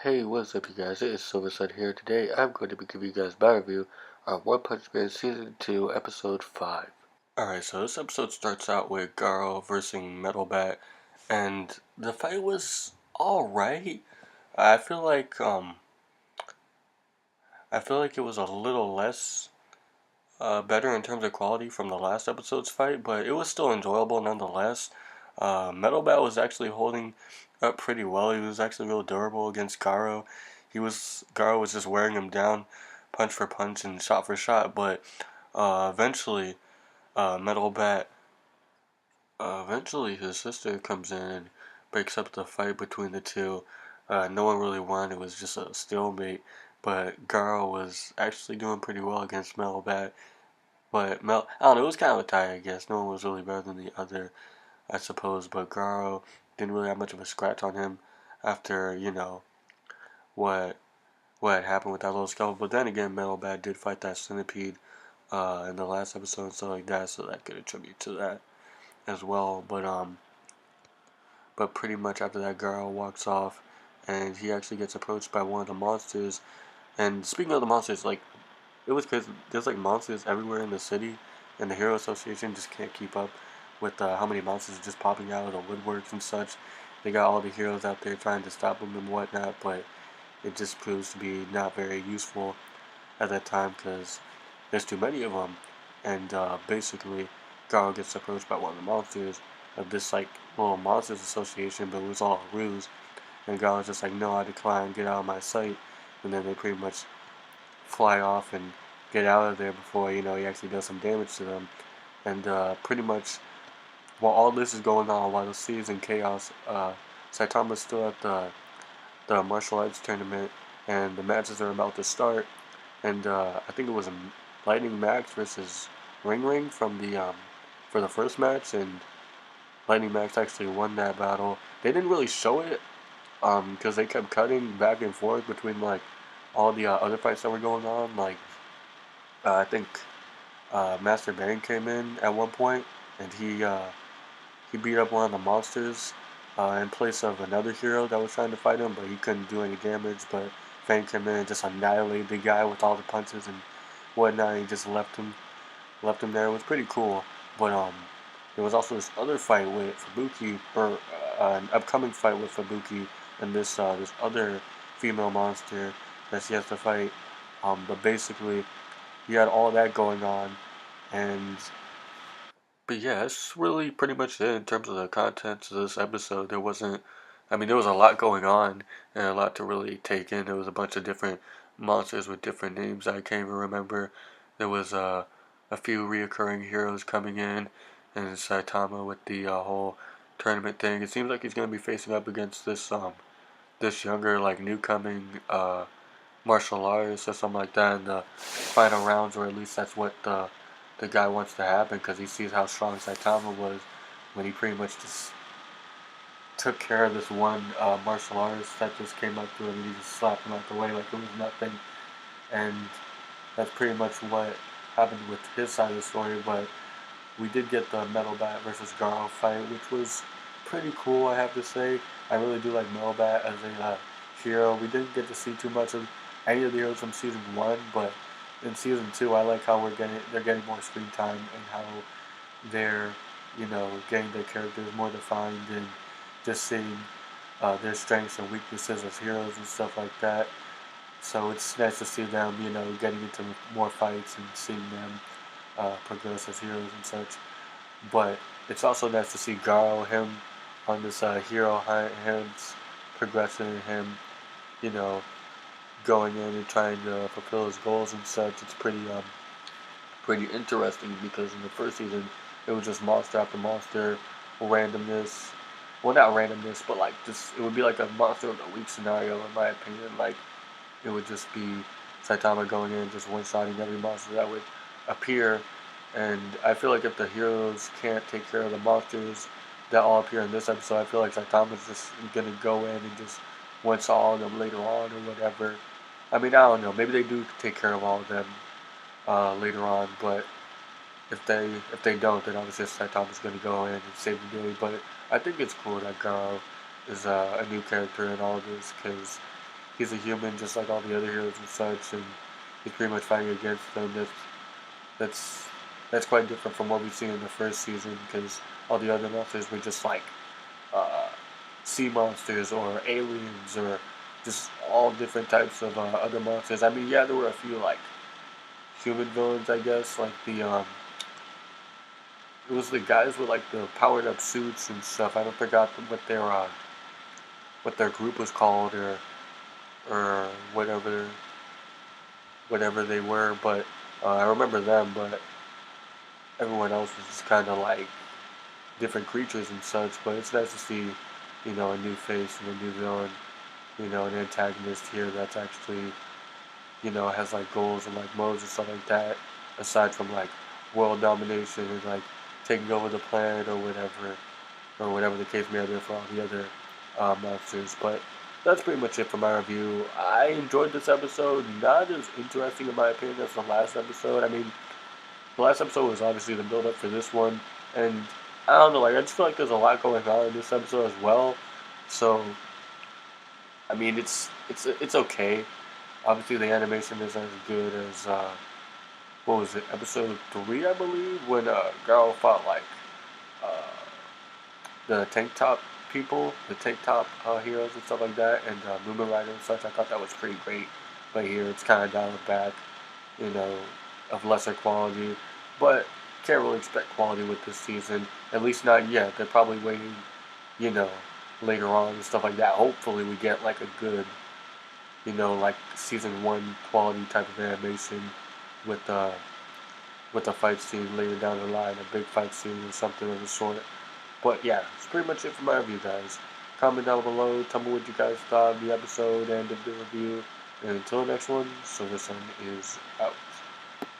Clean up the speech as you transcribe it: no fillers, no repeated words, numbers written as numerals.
Hey, what's up you guys? It is Silverside here. Today I'm going to be giving you guys my review on One Punch Man Season 2, Episode 5. Alright, so this episode starts out with Garo versus Metal Bat, and the fight was alright. I feel like it was a little less better in terms of quality from the last episode's fight, but it was still enjoyable nonetheless. Metal Bat was actually holding up pretty well. He was actually real durable against Garo. Garo was just wearing him down, punch for punch and shot for shot. But eventually, Metal Bat, eventually his sister comes in and breaks up the fight between the two. No one really won. It was just a stalemate. But Garo was actually doing pretty well against Metal Bat. But I don't know, it was kind of a tie, I guess. No one was really better than the other, I suppose. But Garo didn't really have much of a scratch on him after, what what had happened with that little skull. But then again, Metal Bat did fight that centipede in the last episode and stuff like that, so that could attribute to that as well. But pretty much after that, Garo walks off, and he actually gets approached by one of the monsters. And speaking of the monsters, like, it was because there's like monsters everywhere in the city, and the Hero Association just can't keep up with how many monsters are just popping out of the woodworks and such. They got all the heroes out there trying to stop them and whatnot, but it just proves to be not very useful at that time because there's too many of them. And basically, Garo gets approached by one of the monsters of this like little monsters association, but it was all a ruse. And Garo's just like, no, I decline, get out of my sight. And then they pretty much fly off and get out of there before he actually does some damage to them. And pretty much while all this is going on, while the sea is in chaos, Saitama's still at the martial arts tournament, and the matches are about to start. And I think it was a Lightning Max versus Ring Ring from the for the first match, and Lightning Max actually won that battle. They didn't really show it because they kept cutting back and forth between like all the other fights that were going on. Like I think Master Bang came in at one point, and he beat up one of the monsters in place of another hero that was trying to fight him, but he couldn't do any damage. But Fang came in and just annihilated the guy with all the punches and whatnot. And he just left him there. It was pretty cool. But there was also this other fight with Fubuki, or an upcoming fight with Fubuki, and this other female monster that she has to fight. But basically, you had all that going on, and but yeah, that's really pretty much it in terms of the contents of this episode. There wasn't, I mean, there was a lot going on and a lot to really take in. There was a bunch of different monsters with different names I can't even remember. There was a few reoccurring heroes coming in, and Saitama with the whole tournament thing. It seems like he's gonna be facing up against this younger like new coming martial artist or something like that in the final rounds, or at least that's what the guy wants to happen because he sees how strong Saitama was when he pretty much just took care of this one martial artist that just came up to him and he just slapped him out the way like it was nothing. And that's pretty much what happened with his side of the story. But we did get the Metal Bat versus Garo fight, which was pretty cool, I have to say. I really do like Metal Bat as a hero. We didn't get to see too much of any of the heroes from season one, but in season two, I like how they're getting more screen time and how they're getting their characters more defined and just seeing their strengths and weaknesses as heroes and stuff like that. So it's nice to see them getting into more fights and seeing them progress as heroes and such. But it's also nice to see Garo, him on this hero hunt, him progressing, him you know going in and trying to fulfill his goals and such. It's pretty interesting because in the first season it was just monster after monster, randomness. Well, not randomness, but like just it would be like a monster of the week scenario in my opinion. Like it would just be Saitama going in and just one-shotting every monster that would appear. And I feel like if the heroes can't take care of the monsters that all appear in this episode, I feel like Saitama's just gonna go in and just one-shot all of them later on or whatever. I mean, I don't know. Maybe they do take care of all of them later on, but if they don't, then obviously Saitama's gonna go in and save the day. But I think it's cool that Garo is a new character in all of this because he's a human just like all the other heroes and such, and he's pretty much fighting against them. That's that's quite different from what we've seen in the first season because all the other monsters were just like uh, sea monsters or aliens or just all different types of other monsters. I mean, yeah, there were a few like human villains, I guess, like it was the guys with like the powered up suits and stuff. I don't forgot what their group was called or whatever they were, but I remember them. But everyone else was just kind of like different creatures and such. But it's nice to see, a new face and a new villain, an antagonist here that's actually, has like goals and like modes and stuff like that. Aside from like world domination and like taking over the planet or whatever the case may be for all the other monsters. But that's pretty much it for my review. I enjoyed this episode. Not as interesting in my opinion as the last episode. I mean, the last episode was obviously the build up for this one, and I don't know, like I just feel like there's a lot going on in this episode as well. So I mean, it's okay. Obviously, the animation isn't as good as what was it, episode 3, I believe, when Garo fought like uh, the tank top people, the tank top heroes and stuff like that, and Moomin Rider and such. I thought that was pretty great. But here it's kind of dialed back, you know, of lesser quality. But can't really expect quality with this season. At least not yet. They're probably waiting, you know, later on and stuff like that. Hopefully we get like a good, like season 1 quality type of animation with a fight scene later down the line, a big fight scene or something of the sort. But yeah, that's pretty much it for my review, guys. Comment down below, tell me what you guys thought of the episode and of the review. And until the next one, Silver Sun is out.